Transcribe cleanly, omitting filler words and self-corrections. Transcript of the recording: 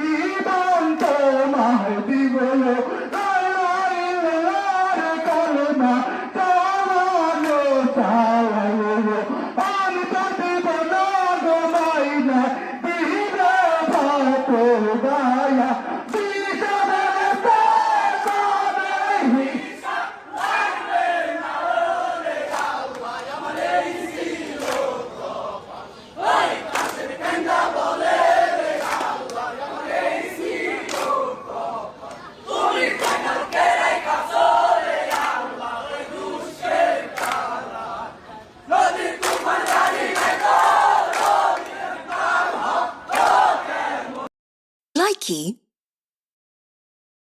ইমান তোমায় দিব কলমা চালানো চালাবো অন্তর দিব না গোমাই না দিলে ভাতো গায়া Likey